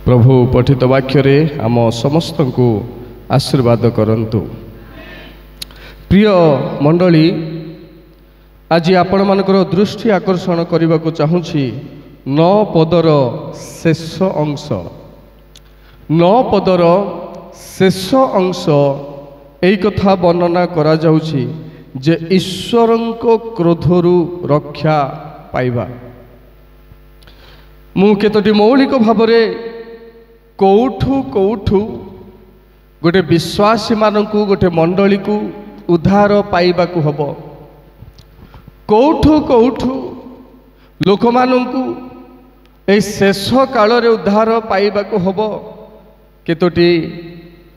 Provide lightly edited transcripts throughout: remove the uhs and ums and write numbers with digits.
प्रभु पठित वाक्य आम समस्त को आशीर्वाद करंतु। प्रिय मंडली, आज आपण मानकर दृष्टि आकर्षण करने को चाहूँगी 9 पदर शेष अंश। 9 पदर शेष अंश यही कथा वर्णना करा जाउछि जे ईश्वरंको क्रोधरु रक्षा पाइबा। मु केतोटी मौलिक भावरे कौठु कौठु गोटे विश्वासी मानकु गोटे मंडली को उद्धार पाइबा को हबो। कौठु कौठु लोक मानकु ए शेष काल रे उद्धार पाइबा को हबो। केतोटी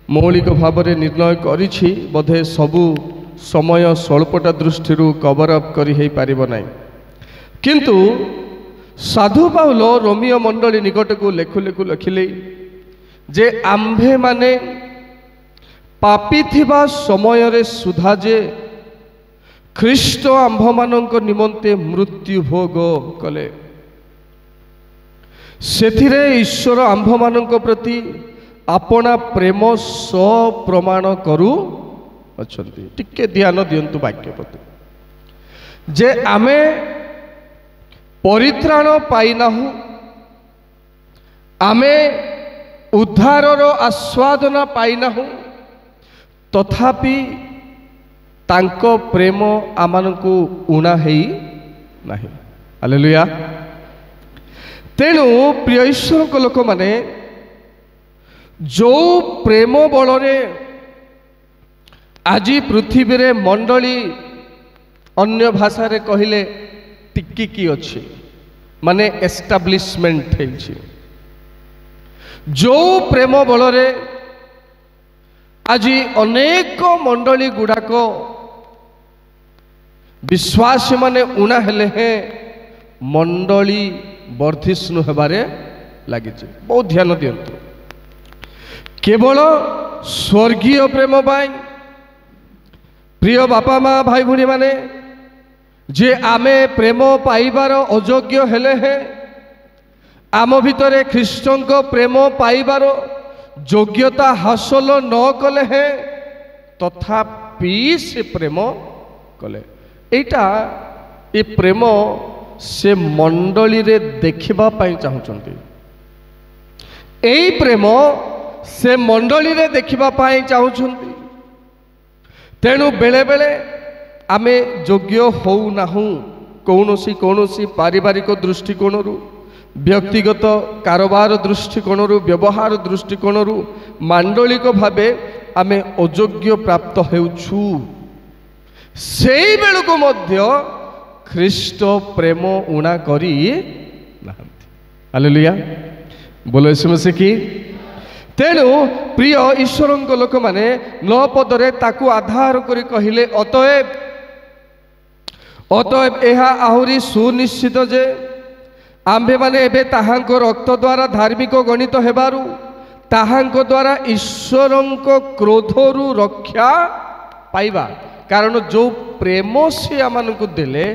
मौलिक भावरे निर्णय करिछि, बोधे सबु समय स्वल्पटा दृष्टि कवर अप करी हे पारिबो नै। किंतु साधु पाउल रोमियो मंडली निकट को लेखु लेखु लिखिले जे आम्भे माने पापी थिबा समय रे सुधा जे ख्रीष्ट आम्भ मानक निमंते मृत्यु भोग कले, सेथिरे ईश्वर आम्भ मानक प्रति अपना प्रेम प्रमाण करू अछंती। टिके ध्यान दियंतु वाक्य प्रति जे आमे परित्राण पाइनाहु, आमे उद्धारर आस्वादन पाइनाहु, तथापि तांको प्रेम आमानकु उणा हेई नाही। हालेलुया। तेणु प्रिय ईश्वर को लोक माने जो प्रेम बलरे आज पृथ्वी रे मंडली अन्य भाषा रे कहिले टिकिकी अच्छी माने एस्टाब्लिशमेंट है। जो प्रेम बलरे आज अनेक मंडली गुड़ाक विश्वासी माने उणा हेले हैं मंडली वर्धिष्णु हेबारे लगी। बहुत ध्यान दियंतु। केवल स्वर्गीय प्रेम पाई प्रिय बापा माँ भाई भूणी माने जे आमे प्रेम पाइबार अयोग्य हेले हैं, आम भितरे ख्रीष्टंको प्रेम पाइबार योग्यता हासिल न कले हैं, तथापि से प्रेम कले। एटा ए प्रेम से मंडली रे देखिबा पाई चाहुचंती। एई प्रेम से मंडली रे देखिबा पाई चाहुचंती। तेणु बेले बेले आमे योग्य हो नाहु कौनसी पारिवारिक दृष्टिकोण रु, व्यक्तिगत कारोबार दृष्टिकोण रु, व्यवहार दृष्टिकोण रु मांडलिक भावे आमे अयोग्य प्राप्त हेउछु। सेई बेलको मध्य ख्रीष्ट प्रेम उणा करी नाहंती। हालेलुया। बोलो यीशु मसीह की। तेणु प्रिय ईश्वरंक लोक माने 9 पदरे ताकू आधार करी कहिले अतएव एहा आहुरी सुनिश्चित जे आम्भे माने एबे ताहांको रक्त द्वारा धार्मिक गणित हेबारु ताहांको द्वारा ईश्वरंक क्रोधरु रक्षा पाइबा। कारण जो प्रेम से आमानकु देले,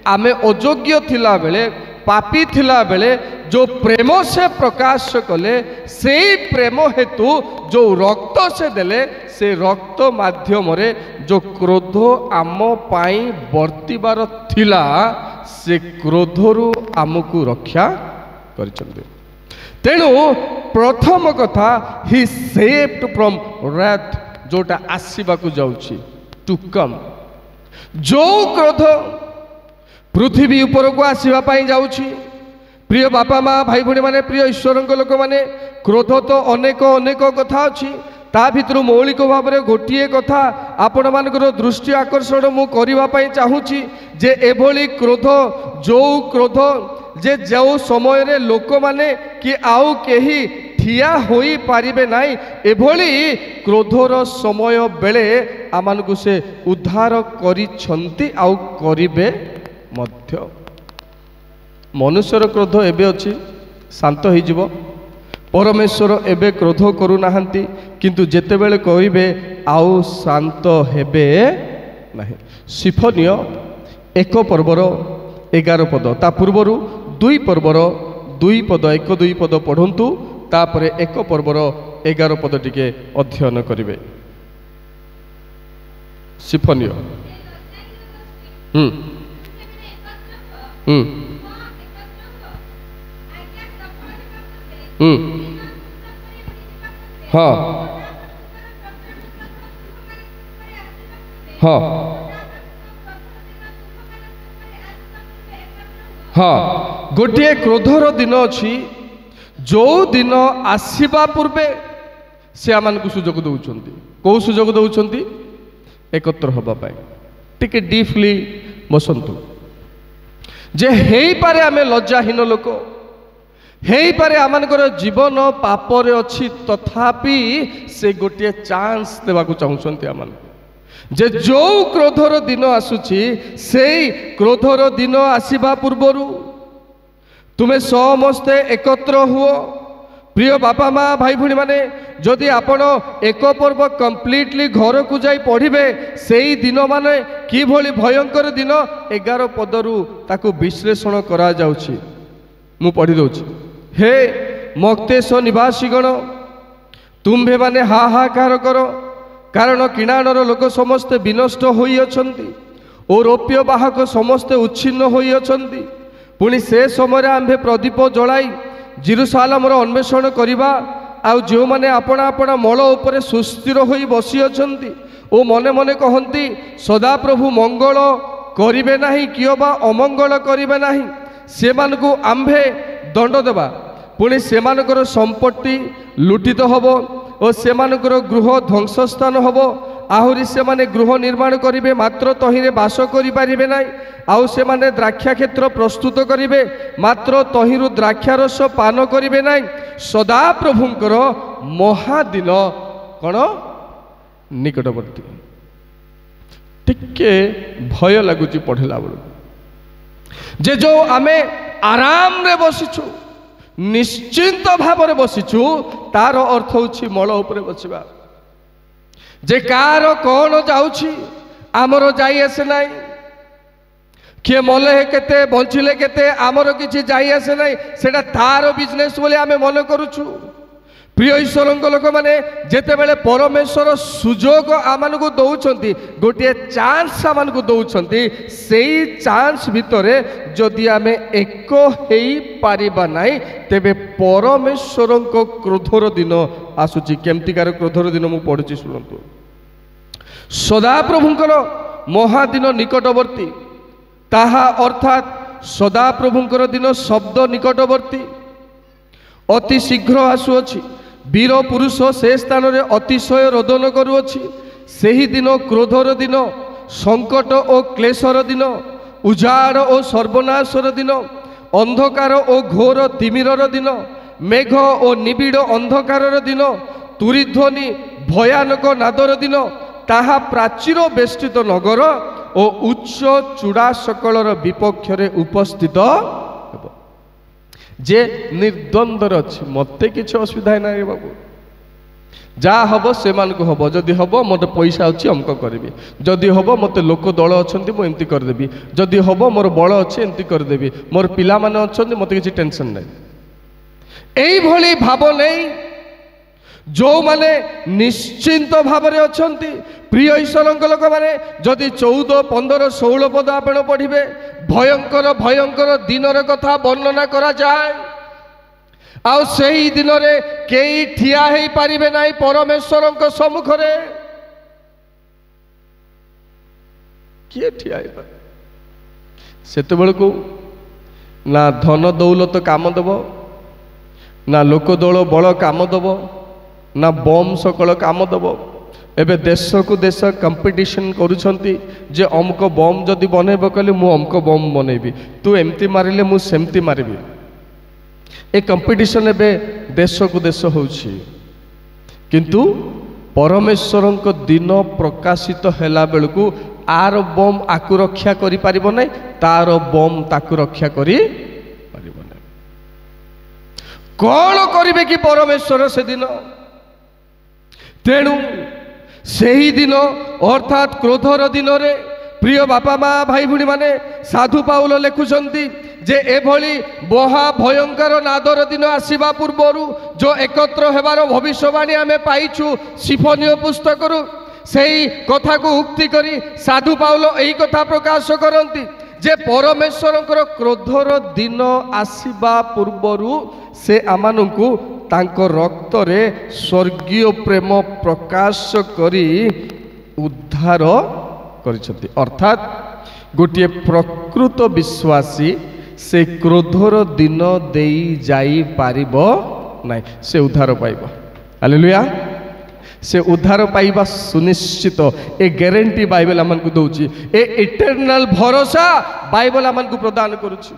आमे अयोग्य थिला बेले, पापी थिला बेले जो प्रेम से प्रकाश कले, से प्रेम हेतु जो रक्त से देले, से रक्त माध्यम रे जो क्रोध आम पाई वर्तिबार थिला, से क्रोधरु आमको रक्षा करिसंदे। तेणु प्रथम कथा ही सेव्ड फ्रॉम wrath, जोटा आसीबा को जाउछि टू कम। जो क्रोध पृथ्वी ऊपर को आसीबा पाई जाउछि, प्रिय बापा माँ भाई भूणी माने, प्रिय ईश्वरंक लोक माने, क्रोध तो अनेक अनेक कथा अछि। ता भितर मौलिक भाव में गोटे कथा आपण मानकर दृष्टि आकर्षण मु करबा पई चाहूछि जे एभली क्रोध, जो क्रोध जे जो समय रे लोक माने कि आउ केही ठिया होई पारिबे नाही, एभली क्रोधर समय बेले आमानकु से उद्धार करिछंती आउ करिबे मध्य। मनुष्यर क्रोध एबे अछि, शांत होई जिवो। परमेश्वर एबे क्रोध करू नाहंती, किंतु जेतेबेले करिबे आउ शांत हेबे नाही। सिफनिय 1 पर्वर 11 पद, ता पूर्वरु 2 पर्वर 2 पद 1-2 पद पढ़ंतु, तापरे एक पर्वर 11 पद टिके अध्ययन करिवे। सिफनियो हाँ हाँ हाँ गोटे क्रोधर दिन अच्छी जो दिन आसवा पूर्वे से आम को सुजोग दौरान कौ सुजोग दौरान एकत्र होगापाई टिके डीपली बसंतु जे हे पारे आमे लज्जाहीन लोक हे पारे आमनकर जीवन पापर अच्छी तथापि से गोटे चांस देवाक चाहते आम जे जो क्रोधर दिन आसुची से क्रोधर दिन आसवा पूर्वर तुम्हें समस्ते एकत्र हुओ। प्रिय बापा माँ भाई भूणी माने जदि आपण एक पर्व कंप्लीटली घर को जाई पढ़िबे से ही दिन माने कि भली भयंकर दिन 11 पदरु ताकू विश्लेषण करा जाउछि। मु पढ़ी दउछि। हे मक्तेश निवासीगण तुम्भे माने हाहाकार करो कारण किणाणर लोक समस्ते विनष्ट होई अछंती और रौप्य बाहक समस्ते उच्छिन्न होई अछंती। पुणी से समय आम्भे प्रदीप जलाई जेरुसालेम अन्वेषण करवा आउ जो माने आपण आपण मल उपरे सुस्थिर होई बसी अछंती ओ मने मने कहंती सदा प्रभु मंगल करिवे नाही कियो बा अमंगल करिवे नाही सेमानकु आम्भे दंड देबा पुणी सेमानकर संपत्ति लुटित हबो और सेमानकर गृह ध्वंसस्थान हबो आहुरी से माने गृह निर्माण करिवे मात्र तहिरे बास करि पारिबे नाही आउ से माने द्राक्षा क्षेत्र प्रस्तुत करिवे मात्र तहिरु द्राक्षारस पान करिवे नाही। सदा प्रभुंकर महादिन कौन निकटवर्ती टिके भय लगुची पढ़ला बेलू जे जो आमे आराम रे बसिछु निश्चिंत भाव में बसिछु तार अर्थ होछि मल उपरे बसिबा जे कार कौन जाउछि आमर जाई आसे नाई किए मले केते बंचिले केते आमर किछि जाई आसे नाई सेटा तार बिजनेस बोले आमे मन करूछु। प्रिय ईश्वर लोक मैंने जिते बड़े परमेश्वर सुजोग आम को दौरान गोटे चांस आम को दौरान से चांस भितर जदि आम एक हो पारिबा नाई तेबे परमेश्वर क्रोधर दिन आसुची केमतिकार क्रोधर दिन मु पढ़ुची शुणु। सदा प्रभुंकर महादिन निकटवर्ती ताहा अर्थात सदा प्रभुंकर दिन शब्द निकटवर्ती अति शीघ्र आसुअछि वीर पुरुष से स्थान रे अतिशय रोदन करुअछि सेही दिन क्रोधर दिन संकट और क्लेशर दिन उजाड़ और सर्वनाशर दिन अंधकार और घोर तिमिरर दिन मेघ और निबिड़ अंधकारर दिन तुरीध्वनि भयानक नादर दिन ताहा प्राचीर बेष्टित नगर और उच्च चूड़ा सकलर विपक्ष रे उपस्थित जे निर्द्वंद्वर अच्छी मत किसी असुविधा ना रे बाबू जा हम से हम जदि हम मत पैसा अच्छी अमक करी जदि हम मत लोक दल अच्छा मुझे करदेवी जदि हम मोर बल अच्छे एमती करदेवी मोर पिला माने अच्छा मत किसी टेंशन ना यही भाव नहीं जो माने निश्चिंत भाव में अच्छा प्रिय ईश्वर लोक मैंने जदि 14, 15, 16 पद आप पढ़े भयंकर भयंकर दिनर कथा वर्णना करा जाए आउ सही दिन रे केई ठिया हेई पारिबे नाही परमेश्वर सम्मुख रे किए ठिया हेई पारे सेते बेल को ना धन दौलत काम दब ना लोक दल बल काम दब ना बम सकल काम दब एबे देश को देश कंपटीशन करुछंती जे अमक बम जदि बनैब कहले मु अमक बम बनैबी तू एमती मारिले मु सेमती मारिबी ए कंपटीशन एबे देश को देश होउछि किंतु परमेश्वर दिन प्रकाशित हैला बेलू आर बम आकु रक्षा करि पारिबो नै तार बम ताकु रक्षा करि पारिबो नै कौन करिवे कि परमेश्वर से दिन तेणु सही दिन अर्थात क्रोधर दिन रे प्रिय बापा माँ भाई भूणी माने साधु पाउल लिखुचंती जे एभली महाभयंकर नादर दिन आसवा पूर्वर जो एकत्र हेबार भविष्यवाणी आमे पाइछु सिफोनियो पुस्तकरू सेही कथा को उक्ति करी साधु पाउल एही कथा प्रकाश करती जे परमेश्वर क्रोधर दिन आसवा पूर्वरु से आमानंकु तांको रक्त रे स्वर्गीय प्रेम प्रकाश करी उद्धार करिसथि। अर्थात गोटे प्रकृत विश्वासी से क्रोधर दिन देई जाई पारिबो नाही, से उद्धार पाइबो। हालेलुया। से उद्धार पाइबा सुनिश्चित ए ग्यारंटी बाइबल आमको दौची, ए इटर्नल भरोसा बाइबल आमको प्रदान करुछि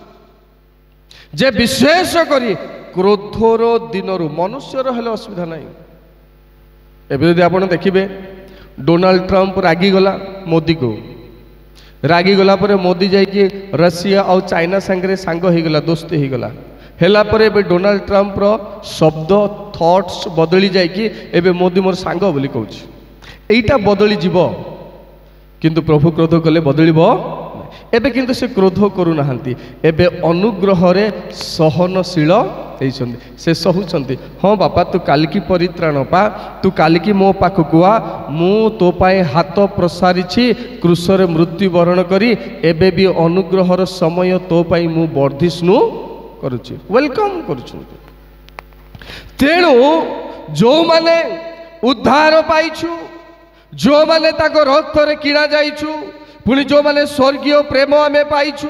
जे विशेष करी क्रोधर दिन मनुष्यर हेले असुविधा नहीं। एबे यदि आपण देखिबे डोनाल्ड ट्रंप रागी गला मोदी को, रागी गला पर मोदी जाइए रशिया और चाइना सांगे सांग हो गला, दोस्ती हो गला हेला पर एबे डोनाल्ड ट्रंप रो शब्द थॉट्स बदली जाइए एबे मोदी मोर सांग बोली कहूँ। एटा बदली जीव किंतु प्रभु क्रोध कले बदलिबो एबे किंतु से क्रोध करू नाहंती, एबे अनुग्रह रे सहनशील होइछंती। से सहुछंती हाँ बापा तू कालिकी परित्राण पा, तू कालिकी मो पाखकु आ, मु तो पाए हाथ प्रसारिछि क्रूसरे मृत्यु वरण करी, एबे भी अनुग्रहर समय तो पाई मु वर्धिष्णु करुछि, वेलकम करुछंती। तेणु जो माने उद्धार पाइछु, जो माने ताको रक्त रे किणा जाइछु, पुणी जो माने स्वर्गीय प्रेम आमे पाइछु,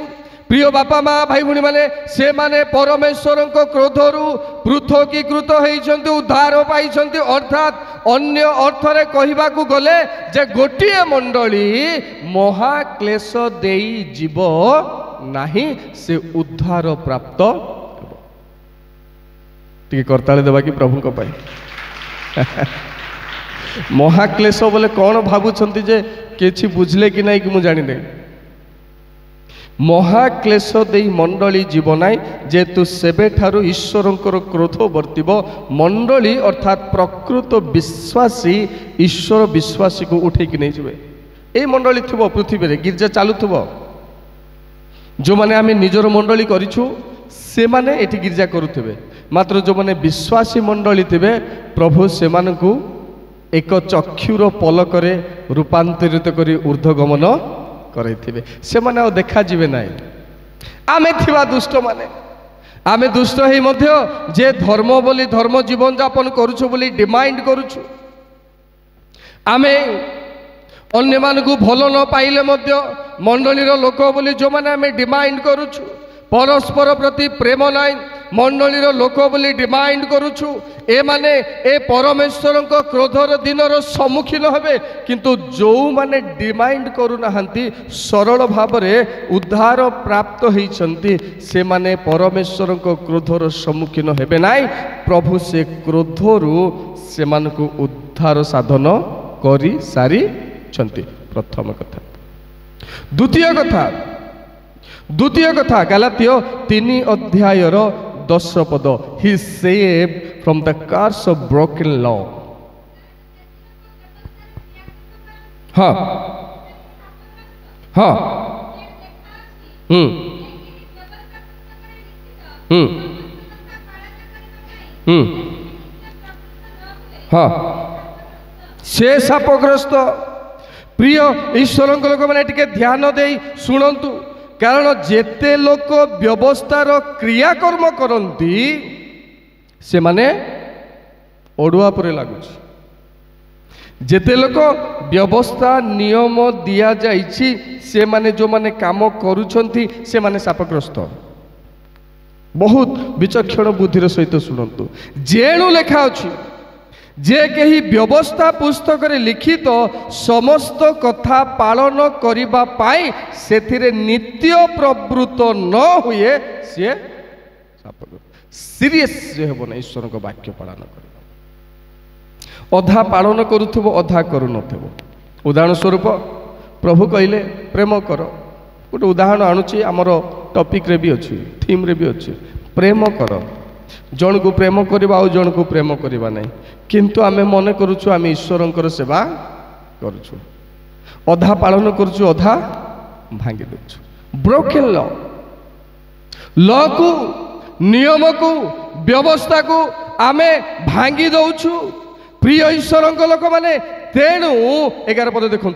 प्रिय बापा माँ भाई भूणी माने से माने परमेश्वर क्रोधरु पृथकीकृत होइछंती, उद्धार पाइछंती। अर्थात अन्य अर्थरे कहिबा को गले जे गोटिए मंडली महाक्लेश देई जीव नाही, से उद्धार प्राप्त हेबो। टिके करताले देबा कि प्रभु को पाई महाक्लेश बोले कौन भावुंट जे किसी बुझले कि नहीं कि मुझे जानी नहीं। महाक्लेश दे मंडली जीव ना जेतु सेबे ठारू ईश्वरंकर क्रोध वर्तिब मंडली अर्थात प्रकृत विश्वासी ईश्वर विश्वासी को उठेकी नहीं जाए। ये मंडली थी पृथ्वी रे गिरजा चालू जो माने आमे निजर मंडली करिछु से माने एठी गिरजा करुथिबे, मात्र जो माने विश्वासी मंडली थिबे प्रभु से मानकु एक चक्षुर पलकरे रूपांतरित करी ऊर्ध्वगमन करैथिबे, से माने आ देखा जिवे नाही। आमे थिबा दुष्ट माने आमे दुष्ट हेई मध्य जे धर्म बोली धर्म जीवन यापन करूछु बोली डिमांड करूछु, आमे अन्य मानकु भलो न पाइले मध्य मंडलीर लोक बोली जो माने आमे डिमांड करूछु, परस्पर प्रति प्रेम नाई मंडलीर लोक बोली डिमांड करूछु। ए माने ए परमेश्वर क्रोधर दिनर सम्मुखीन हेबे, किंतु जो माने डिमांड करू नाहंती सरल भाव रे उद्धार प्राप्त होइछंती से माने परमेश्वर क्रोधर सम्मुखीन हेबे नाई। प्रभु से क्रोधरु से मानकु उद्धार साधन करी सारी छंती। प्रथम कथा। द्वितीय कथा गलातियो 3 अध्यायर 10 पद, he saved from the curse of broken law। हाँ हाँ हाँ से शापग्रस्त। प्रिय ईश्वर लोक मैंने टिके ध्यान दे शुणु, कारण जेते लोक व्यवस्थार क्रियाकर्म करती से माने ओडुआ परे लागुच, जेते लोक व्यवस्था नियम दिया जाइछि से माने जो माने काम करूछंती से माने शापग्रस्त। बहुत विचक्षण बुद्धिर सहित शुणु, जेणु लेखा अछि जे कही व्यवस्था पुस्तक रे लिखित समस्त कथा पालन करिबा पाई सेथिरे नित्य प्रवृत्त न हुए से सीरियस हेबो ना ईश्वर को वाक्य पालन कर। अधा पालन करुथबो अधा करू नथबो। उदाहरण स्वरूप प्रभु कहले प्रेम कर, गोटे उदाहरण आणुची आमर टॉपिक रे भी अछि, थीम रे भी अछि, प्रेम कर। जन को प्रेम करवा और जन को प्रेम करवा नहीं, किंतु आमे मन करुछु आमे ईश्वरंकर सेवा करुछु, अधा पालन करुछु अधा भांगी देछु। ब्रोकेन लॉ, ल को नियम को व्यवस्था को आमे भांगी दौछु प्रिय ईश्वर लोक मैंने तेणु 11 पद देखु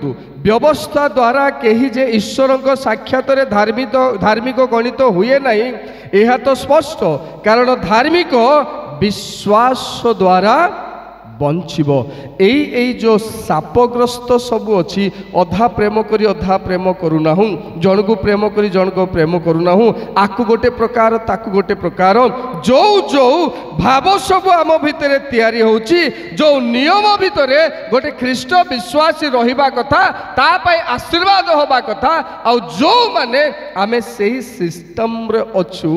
व्यवस्था द्वारा कहीं जे ईश्वर साक्षात धार्मिक गणित हुए ना यह तो स्पष्ट कारण धार्मिक विश्वास द्वारा बंचिब एई जो सापग्रस्त सबू अच्छी अधा प्रेम करी अधा प्रेम करूना जन को प्रेम करी जन को प्रेम करूना आकु गोटे प्रकार ताकु गोटे प्रकार जो जो भाव सब आम भितर तैयारी होची जो नियम भितर गोटे ख्रीष्ट विश्वासी रहिबा कथा तापाई आशीर्वाद होबा कथा आ जो माने आमे सेही सिस्टम रे अछु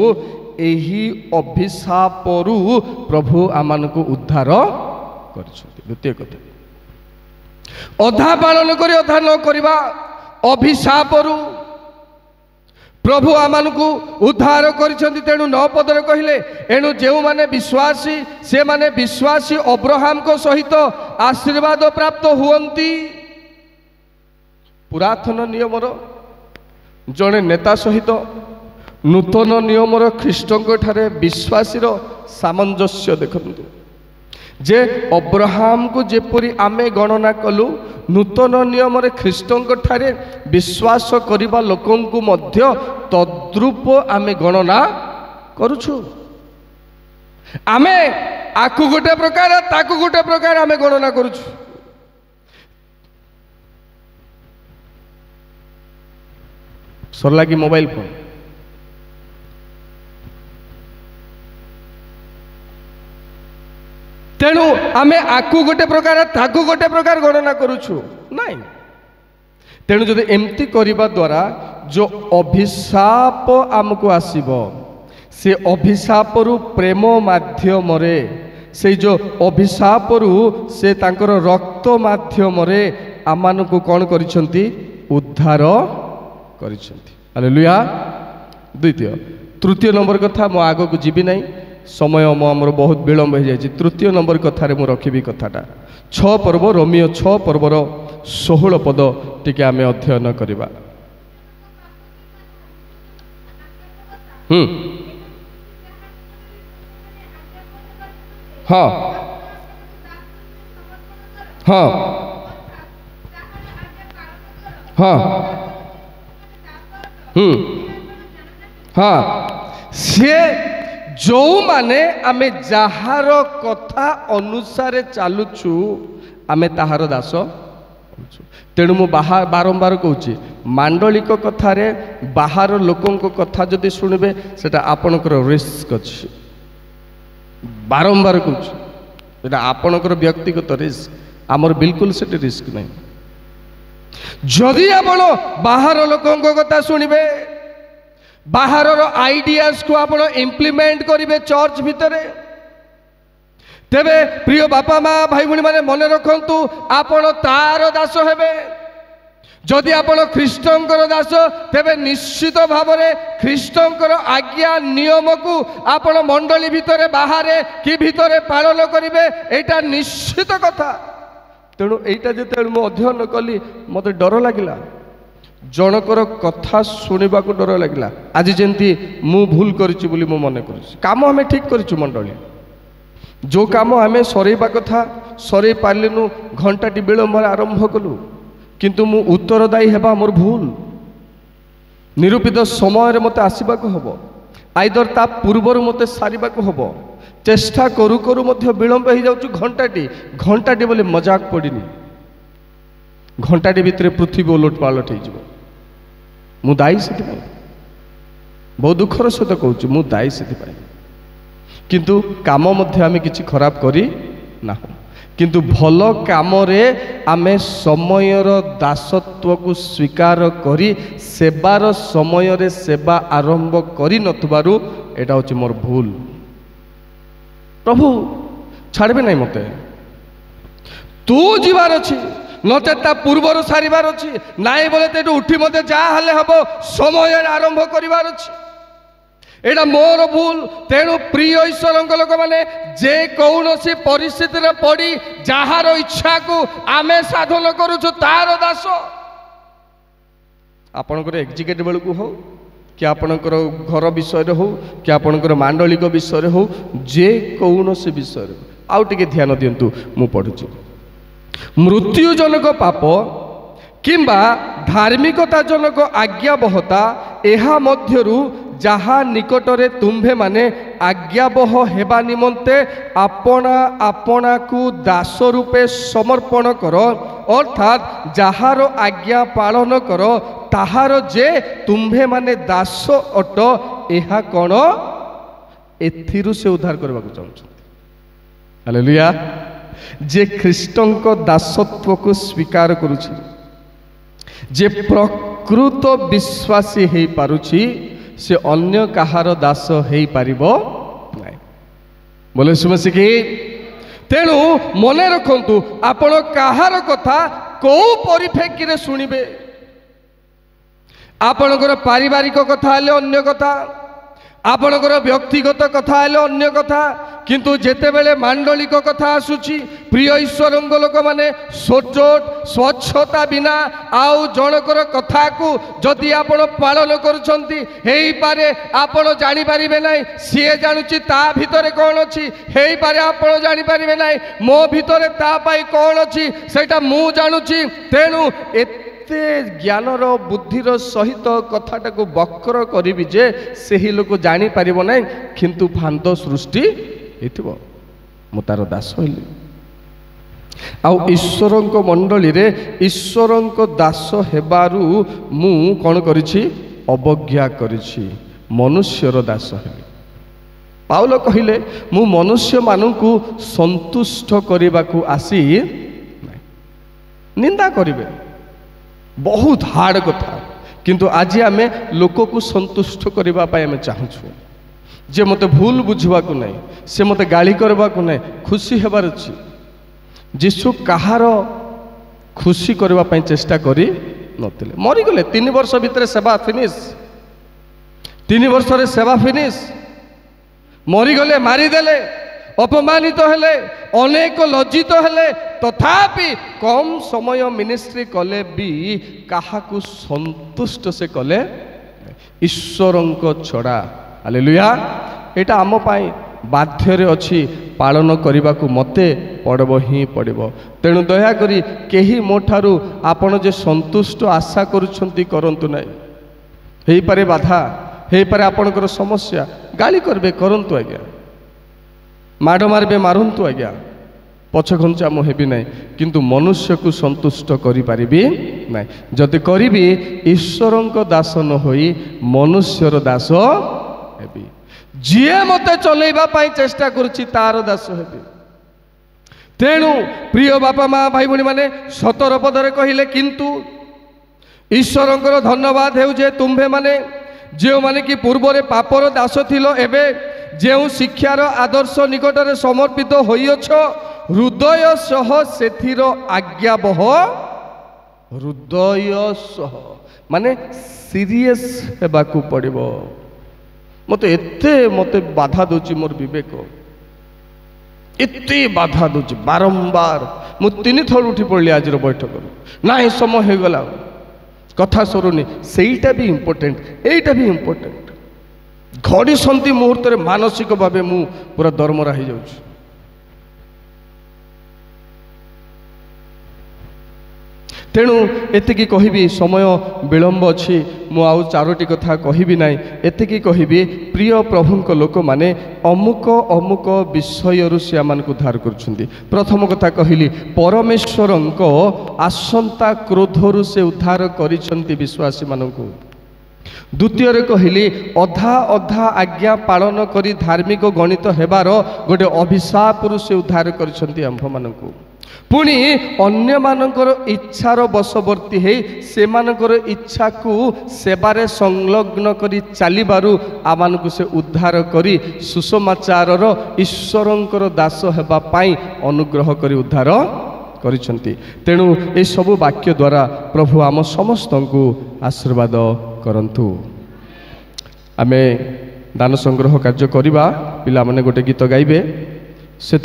एही अभिशापरू प्रभु आमानकु उद्धार द्वितीय कथा अधा पालन करी अधा न करिबा अभिशापरू प्रभु आमानकु उद्धार करिसेंति तेणु 9 पदरे कहिले एणु जेउ माने विश्वासी से माने विश्वासी अब्राहम को सहित आशीर्वाद प्राप्त हुअंती पुरातन नियमर जड़े नेता सहित नूतन नियमर ख्रीष्टଙ୍କ ठारे विश्वासीर सामंजस्य देखंतु जे अब्राहम को जेपरी आमे गणना कलु नूतन नियम रे ख्रीष्टଙ୍କ ठारे विश्वास करिबा लोकंकु मध्य तद्रूप आमे गणना करूछु आमे आकु गोटे प्रकार ताकु गोटे प्रकार आमे गणना करूछु सरला की मोबाइल फोन तेणु आमे आकु गोटे प्रकार ताकु गोटे प्रकार गणना करूछु नहीं तेणु जदि एमती करिबा द्वारा जो अभिशाप आमको आसीबो से अभिशाप रु प्रेम माध्यम रे से जो अभिशाप रु से तांकर रक्त माध्यम रे आमानकु कोन करिसंती उद्धार करिसंती हालेलुया द्वितीय तृतीय नंबर कथा मो आगो को जीवी नहीं समय आमर बहुत विलंब हो जाए तृतीय नंबर कथार मु रखी कथाटा 6 पर्व रोमियो 6 पर्वर 16 पद टिके आमे अध्ययन करिबा हाँ हाँ हाँ हाँ से जो माने आमे जहार कथा अनुसार चलुछु आमे ताहार दास तेणु मु बारंबार कहूँ मांडलिक कथार बाहर लोकों कथा जदि शुणवे सेटा आपणकर रिस्क अच्छी बारंबार कहूँ आपणकर व्यक्तिगत रिस्क आमर बिल्कुल से रिस्क नहीं जदि आपण बाहर लोकों कथा शुणवे बाहर आइडियाज को आप इम्प्लीमेंट करेंगे चर्च भितर तेबे प्रिय बापा माँ भाई भूणी मैंने मन रखु आपण तार दास हेबे जदि आपण ख्रीष्टंकर दास तेबे निश्चित भाव में ख्रीष्टंकर आज्ञा नियम को आपण मंडली भितर बाहर कि भितर पालन करेंगे एटा निश्चित कथा तेणु एटा जो मुझे अध्ययन कली मत डर लगिला जनकर कथा शुणा को डर लगे आज जमी मु भूल करी मु मन कर काम आम ठीक करूँ मंडली जो काम आम सरवा कथा सर पार्लु घंटाटी विलंब आरंभ कलु किंतु मु उत्तरदायी हेबा मोर भूल निरूपित समय मत आसवा हम आइदर ता पूर्वर मत सारे हम चेष्टा करू करू विलंब हो जाऊँ घंटाटी बोले मजाक पड़नी घंटाटी भितर पृथ्वी ओलट पालट हो मु दायी से बहुत दुखर सहित कहूँ मु दायी से किंतु काम आम कि खराब करी ना किंतु भल काम आमे समयर दासत्व को स्वीकार करी सेवार समय रे सेवा आरंभ करी नथबारु एटा होची मोर भूल प्रभु छाड़बे नहीं मते तू जीवार अच्छी नचेत पूर्वर सारिबार अच्छी नाई बोले तो उठी मत जहाँ हम समय आरंभ करार अच्छी एटा मोर भूल तेणु प्रिय ईश्वर लोक मैंने जे कौन सी परिस्थिति पड़ी जार इच्छा को आमे साधन करुचु तार दास आपणकर एग्जिक्यूटिव बेलू हो कि आपणकर घर विषय हो कि आपणकर मांडलिक विषय हो जे कौन से विषय आउ टिके ध्यान दिंतु मु पढ़ुची मृत्युजनक पाप किंबा धार्मिकता जनक आज्ञाबहता एहा मध्यरु जहा निकटरे तुम्भे माने आज्ञाबह हेबा निमंते आपना आपना को दास रूपे समर्पण कर अर्थात जहार आज्ञा पालन कर ताहार जे तुम्भे माने दास अट एहा कौन एथिरु से उद्धार करबा को चाहछन। हालेलुया। जे ख्रीष्टन को दासत्व को स्वीकार करुछि जे प्रकृत विश्वासी हे पारुछि से अन्य कहार दास हे पारिबो नाही। बोले सुमसी की तेणु मने रखंतु आपण कहार कथा को परिप्रेक्षी रे सुनिबे। आपणकर पारिवारिक कथा हेले अन्य कथा आपणकर व्यक्तिगत कथा हेले अन्य कथा किंतु जेतेबेले मांडलिक कथा आसुची प्रिय ईश्वर लोक माने सचोट स्वच्छता बिना आउ जनकर कथा को जदि आपण पालन करुछंती हेई पारे आपण जानि परिबे नै सिए जानुची ता भितरे कोन अछि हेई पारे आपण जानि परिबे नै मो भितरे ता पाई कोन अछि सेटा मु जानुची। तेणु एते ज्ञानर बुद्धिर सहित कथाटा को वक्र करिबि जे सेही लोक जानि परिबो नै किंतु भांद सृष्टि मु तार दास हली आउ ईश्वर मंडली रे ईश्वर दास हेबारु मु कौन करिछि अवज्ञा करिछि मनुष्यर दास हेली। पाउल कहिले मु मनुष्य मानकु संतुष्ट करिबाकु आसी निंदा करिबे बहुत हार्ड कथा किंतु आज आमे लोक को संतुष्ट करबा पय आमे चाहछु जे मते भूल बुझवा को नहीं से मते गाली करबा को नहीं खुशी हेबार अछि। जीशु कहार खुशी करबा पय चेष्टा करी नथिले मरि गले 3 वर्ष भितर सेवा फिनिश 3 वर्ष रे सेवा फिनिश मरि गले मारी देले अपमानित हेले अनेक लज्जित हेले तथापि कम समय मिनिस्ट्री कले भी काहाकु संतुष्ट से कले ईश्वरंक छड़ा। हालेलुया। एटा आम पाई बाध्य अच्छी पालन करने को मते पड़ब ही पड़ब। तेणु दयाकोरी केही मोठारू आपण जे संतुष्ट आशा करुछंती करंतु नाही हेई पारे बाधा हेई पारे आपणकर समस्या गाली करबे करंतु आज्ञा माड़ मारबे मारंतु आज्ञा पछघंचा मु हेबी नाही किंतु मनुष्य को संतुष्ट करि पारिबी नाही जदि करिबी ईश्वरंक दास न होई मनुष्यर दास हेबी जिए मते चलैबा पाई चेष्टा करुछि तार दास हेबी। तेणु प्रिय बापा माँ भाई भणी माने 17 पदरे कहिले किंतु ईश्वरंकर धन्यवाद हेउ जे तुम्भे माने जो माने कि पूर्व रे पापर दास थिलो एबे जो शिक्षार आदर्श निकटरे समर्पित होइछ हृदय सह सेथिर आज्ञाबह हृदय सह माने सीरियस हेबाकू पड़िबो। मते बाधा दोची मोर विवेक एते बाधा दोची बारंबार मु 3 थर उठी पड़ली आज बैठक ना समय हो गला कथा सरुनी सेईटा भी इम्पोर्टेंट एईटा भी इम्पोर्टेंट घड़ी संति मुहूर्त मानसिक भाव मु पूरा दरमरा हो जाऊँ। तेणु एतिकी कहबी समय विलंब अच्छी मु आउ 4टी कथा कहबी ना एतिकी कहबी प्रिय प्रभुंक लोक माने अमुक अमुक विषय से उद्धार करुछंती। प्रथम कथा कहली परमेश्वरंक आसंता क्रोधरु से उद्धार करिछंती विश्वासी मानकु। द्वितीय कहली अधा अधा आज्ञा पालन करी धार्मिक गणित हेबार गोटे अभिशाप से उद्धार करिछंती आंभ मानकु। पुणी अन्य मानकर इच्छार बशवर्ती है से मानकर इच्छा को सेवारे संलग्न करी चलिबारु आमानकु से उद्धार करी सुसमाचारर ईश्वरंकर दास हेबा पाई अनुग्रह करी उद्धार करिछंती। तेणु ए सबु वाक्य द्वारा प्रभु आम समस्त को आशीर्वाद करंतु। आमे दान संग्रह कार्य करिबा पिला माने गोटे गीत गाइबे।